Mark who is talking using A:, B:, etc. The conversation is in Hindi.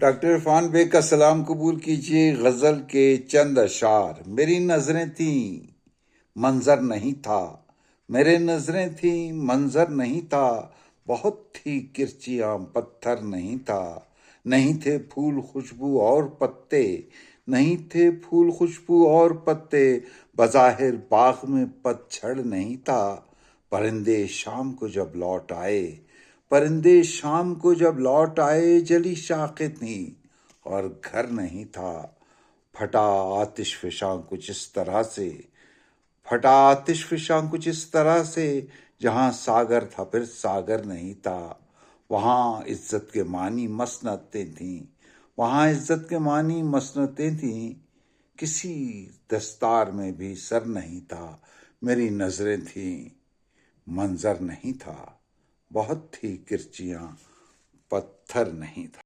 A: डॉक्टर इरफान बेग का सलाम कबूल कीजिए। गजल के चंद अशार। मेरी नजरें थी मंजर नहीं था, मेरे नजरें थी मंजर नहीं था, बहुत थी किरचियां पत्थर नहीं था। नहीं थे फूल खुशबू और पत्ते, नहीं थे फूल खुशबू और पत्ते, बज़ाहिर बाग में पतझड़ नहीं था। परिंदे शाम को जब लौट आए, परिंदे शाम को जब लौट आए, जली शाखें थी और घर नहीं था। फटा आतिशफ़शां कुछ इस तरह से, फटा आतिशफ़शां कुछ इस तरह से, जहाँ सागर था फिर सागर नहीं था। वहाँ इज्जत के मानी मसनतें थीं, वहाँ इज्जत के मानी मसनतें थीं, किसी दस्तार में भी सर नहीं था। मेरी नजरें थीं मंजर नहीं था, बहुत थी किरचियां पत्थर नहीं था।